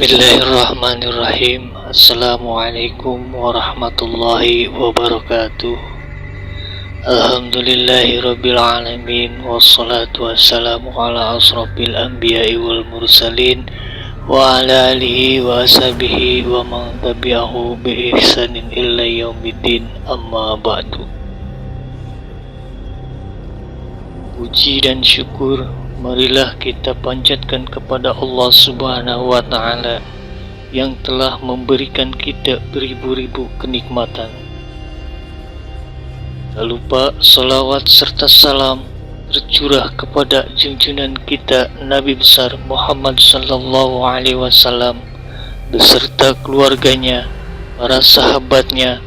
Bismillahirrahmanirrahim. Assalamualaikum warahmatullahi wabarakatuh. Alhamdulillahirabbil alamin, wassalatu wassalamu ala asrofil anbiya'i wal mursalin wa ala alihi wa ashabihi wa man tabi'ahu bi ihsanin illa yaumiddin, amma ba'du. Puji dan syukur marilah kita panjatkan kepada Allah Subhanahu wa Ta'ala yang telah memberikan kita beribu-ribu kenikmatan. Tak lupa salawat serta salam tercurah kepada junjungan kita Nabi besar Muhammad sallallahu alaihi wasallam beserta keluarganya, para sahabatnya,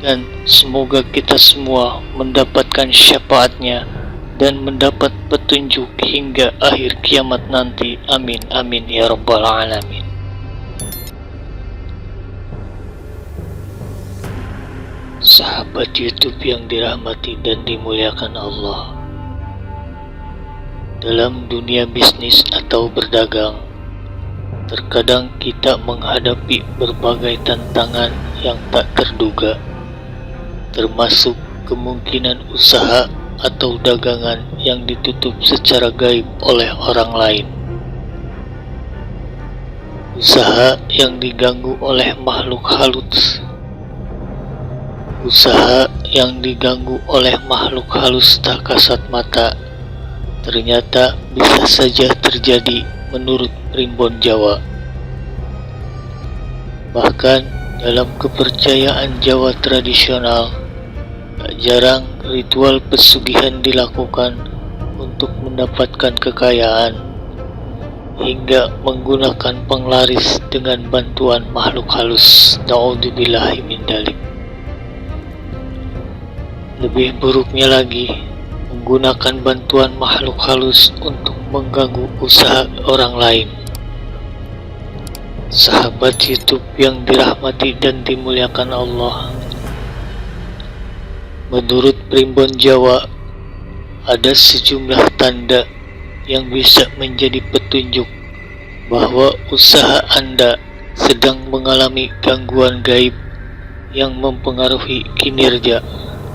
dan semoga kita semua mendapatkan syafaatnya dan mendapat petunjuk hingga akhir kiamat nanti. Amin amin ya rabbal alamin. Sahabat YouTube yang dirahmati dan dimuliakan Allah, dalam dunia bisnis atau berdagang, terkadang kita menghadapi berbagai tantangan yang tak terduga, termasuk kemungkinan usaha atau dagangan yang ditutup secara gaib oleh orang lain. Usaha yang diganggu oleh makhluk halus. Usaha yang diganggu oleh makhluk halus tak kasat mata ternyata bisa saja terjadi menurut primbon Jawa. Bahkan dalam kepercayaan Jawa tradisional, tak jarang ritual pesugihan dilakukan untuk mendapatkan kekayaan, hingga menggunakan penglaris dengan bantuan makhluk halus. Na'udzubillahi min dzalik. Lebih buruknya lagi, menggunakan bantuan makhluk halus untuk mengganggu usaha orang lain. Sahabat YouTube yang dirahmati dan dimuliakan Allah, menurut primbon Jawa, ada sejumlah tanda yang bisa menjadi petunjuk bahwa usaha Anda sedang mengalami gangguan gaib yang mempengaruhi kinerja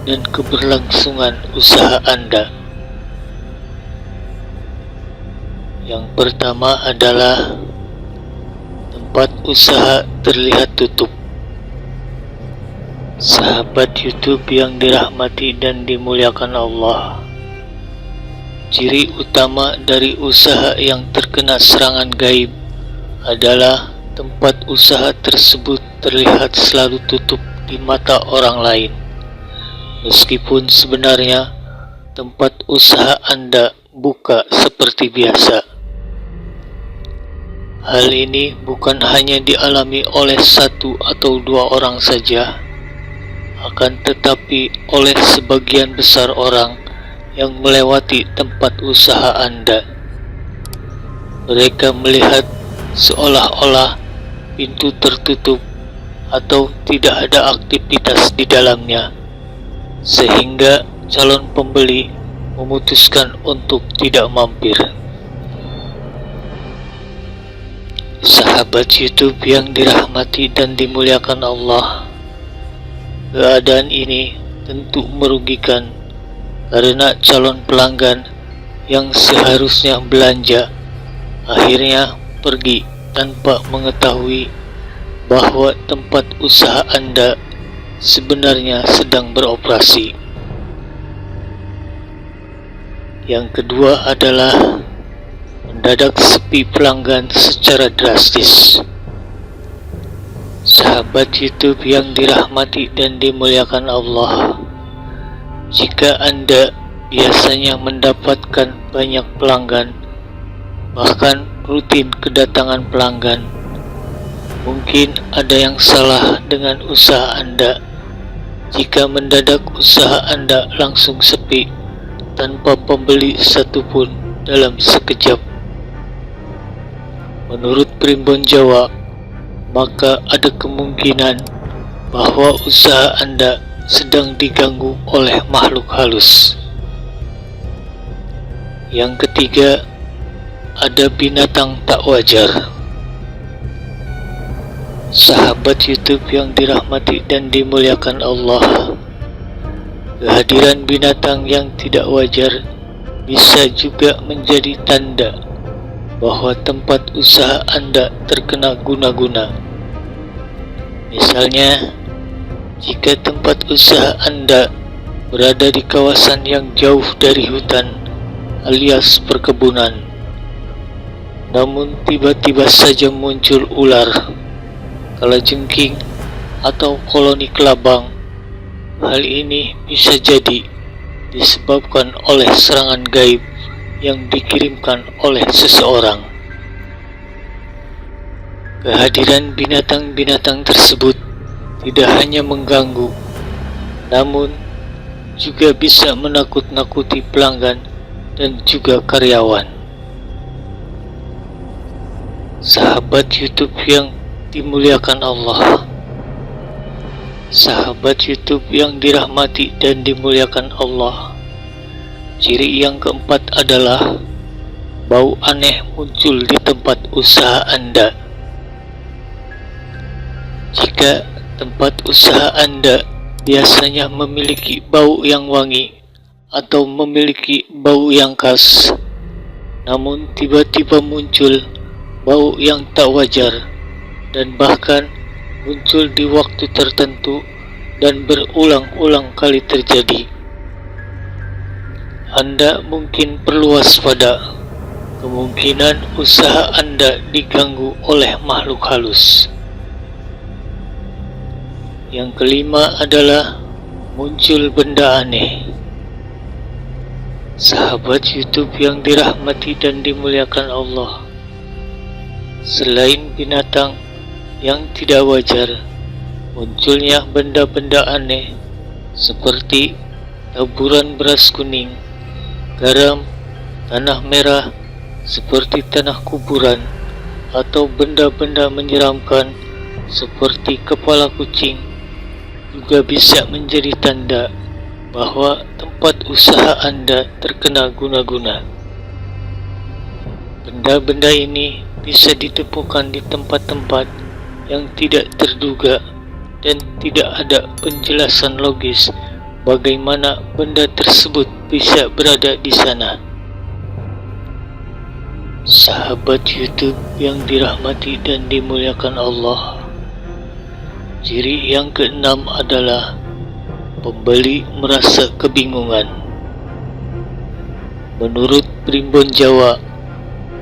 dan keberlangsungan usaha Anda. Yang pertama adalah tempat usaha terlihat tutup. Sahabat YouTube yang dirahmati dan dimuliakan Allah, ciri utama dari usaha yang terkena serangan gaib adalah tempat usaha tersebut terlihat selalu tutup di mata orang lain, meskipun sebenarnya tempat usaha Anda buka seperti biasa. Hal ini bukan hanya dialami oleh satu atau dua orang saja, akan tetapi oleh sebagian besar orang yang melewati tempat usaha Anda. Mereka melihat seolah-olah pintu tertutup atau tidak ada aktivitas di dalamnya, sehingga calon pembeli memutuskan untuk tidak mampir. Sahabat YouTube yang dirahmati dan dimuliakan Allah, keadaan ini tentu merugikan karena calon pelanggan yang seharusnya belanja akhirnya pergi tanpa mengetahui bahwa tempat usaha Anda sebenarnya sedang beroperasi. Yang kedua adalah mendadak sepi pelanggan secara drastis. Sahabat YouTube yang dirahmati dan dimuliakan Allah, jika Anda biasanya mendapatkan banyak pelanggan, bahkan rutin kedatangan pelanggan, mungkin ada yang salah dengan usaha Anda jika mendadak usaha Anda langsung sepi tanpa pembeli satupun dalam sekejap. Menurut primbon Jawa, maka ada kemungkinan bahwa usaha Anda sedang diganggu oleh makhluk halus. Yang ketiga, ada binatang tak wajar. Sahabat YouTube yang dirahmati dan dimuliakan Allah, kehadiran binatang yang tidak wajar bisa juga menjadi tanda bahwa tempat usaha Anda terkena guna-guna. Misalnya, jika tempat usaha Anda berada di kawasan yang jauh dari hutan alias perkebunan, namun tiba-tiba saja muncul ular, kalajengking, atau koloni kelabang, hal ini bisa jadi disebabkan oleh serangan gaib yang dikirimkan oleh seseorang. Kehadiran binatang-binatang tersebut tidak hanya mengganggu, namun juga bisa menakut-nakuti pelanggan dan juga karyawan. Sahabat YouTube yang dimuliakan Allah, sahabat YouTube yang dirahmati dan dimuliakan Allah, ciri yang keempat adalah bau aneh muncul di tempat usaha Anda. Jika tempat usaha Anda biasanya memiliki bau yang wangi atau memiliki bau yang khas, namun tiba-tiba muncul bau yang tak wajar dan bahkan muncul di waktu tertentu dan berulang-ulang kali terjadi, Anda mungkin perlu waspada. Kemungkinan usaha Anda diganggu oleh makhluk halus. Yang kelima adalah muncul benda aneh. Sahabat YouTube yang dirahmati dan dimuliakan Allah, selain binatang yang tidak wajar, munculnya benda-benda aneh seperti taburan beras kuning, garam, tanah merah seperti tanah kuburan, atau benda-benda menyeramkan seperti kepala kucing juga bisa menjadi tanda bahwa tempat usaha Anda terkena guna-guna. Benda-benda ini bisa ditemukan di tempat-tempat yang tidak terduga dan tidak ada penjelasan logis bagaimana benda tersebut bisa berada di sana. Sahabat YouTube yang dirahmati dan dimuliakan Allah, ciri yang keenam adalah pembeli merasa kebingungan. Menurut Primbon Jawa,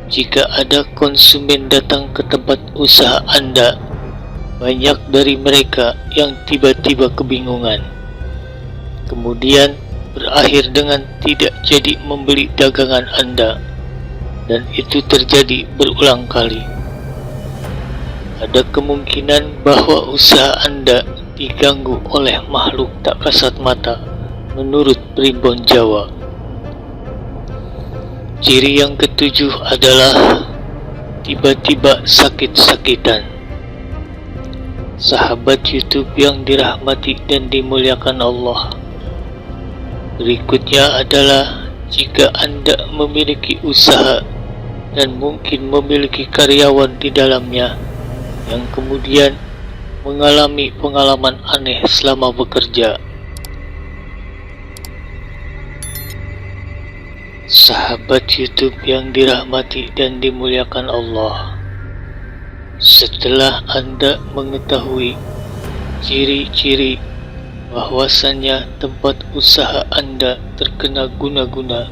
jika ada konsumen datang ke tempat usaha Anda, banyak dari mereka yang tiba-tiba kebingungan, kemudian berakhir dengan tidak jadi membeli dagangan Anda, dan itu terjadi berulang kali. Ada kemungkinan bahwa usaha Anda diganggu oleh makhluk tak kasat mata, menurut Primbon Jawa. Ciri yang ketujuh adalah tiba-tiba sakit-sakitan. Sahabat YouTube yang dirahmati dan dimuliakan Allah, berikutnya adalah jika Anda memiliki usaha dan mungkin memiliki karyawan di dalamnya yang kemudian mengalami pengalaman aneh selama bekerja. Sahabat YouTube yang dirahmati dan dimuliakan Allah, setelah Anda mengetahui ciri-ciri bahwasannya tempat usaha Anda terkena guna-guna,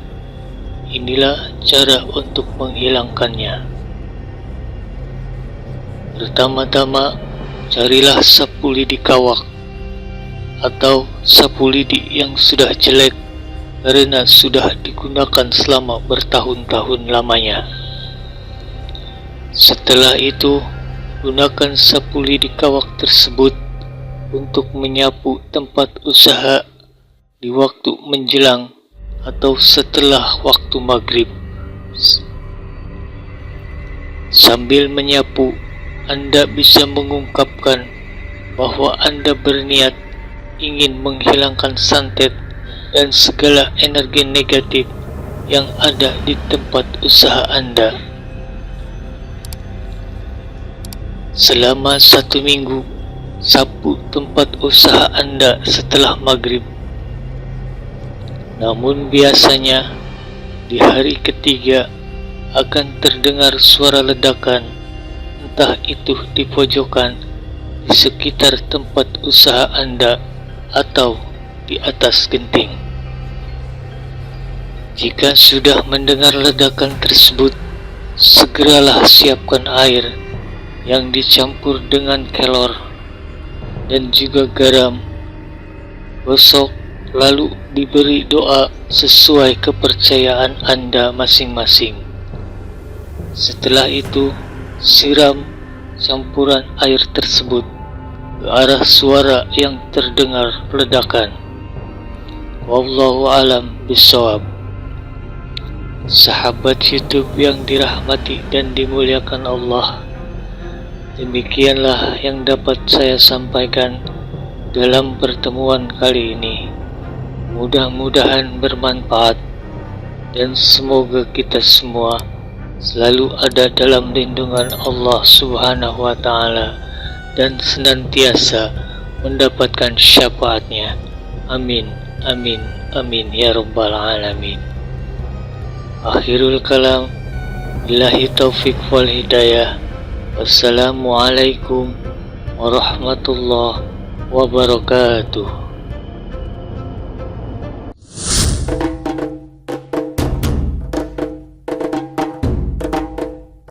inilah cara untuk menghilangkannya. Pertama-tama, carilah sapu lidi kawak atau sapu lidi yang sudah jelek karena sudah digunakan selama bertahun-tahun lamanya. Setelah itu, gunakan sapu lidi kawak tersebut untuk menyapu tempat usaha di waktu menjelang atau setelah waktu maghrib. Sambil menyapu, Anda bisa mengungkapkan bahwa Anda berniat ingin menghilangkan santet dan segala energi negatif yang ada di tempat usaha Anda. selama 1 minggu, sapu tempat usaha Anda setelah maghrib. Namun biasanya di hari ketiga akan terdengar suara ledakan, entah itu di pojokan, di sekitar tempat usaha Anda, atau di atas genting. Jika sudah mendengar ledakan tersebut, segeralah siapkan air yang dicampur dengan kelor dan juga garam. Gosok lalu diberi doa sesuai kepercayaan Anda masing-masing. Setelah itu, siram campuran air tersebut ke arah suara yang terdengar ledakan. Wallahu alam bishawab. Sahabat YouTube yang dirahmati dan dimuliakan Allah, demikianlah yang dapat saya sampaikan dalam pertemuan kali ini. Mudah-mudahan bermanfaat dan semoga kita semua selalu ada dalam lindungan Allah Subhanahu wa Ta'ala dan senantiasa mendapatkan syafaatnya. Amin, amin, amin ya rabbal alamin. Akhirul kalam, billahi taufiq wal hidayah. Wassalamualaikum warahmatullahi wabarakatuh.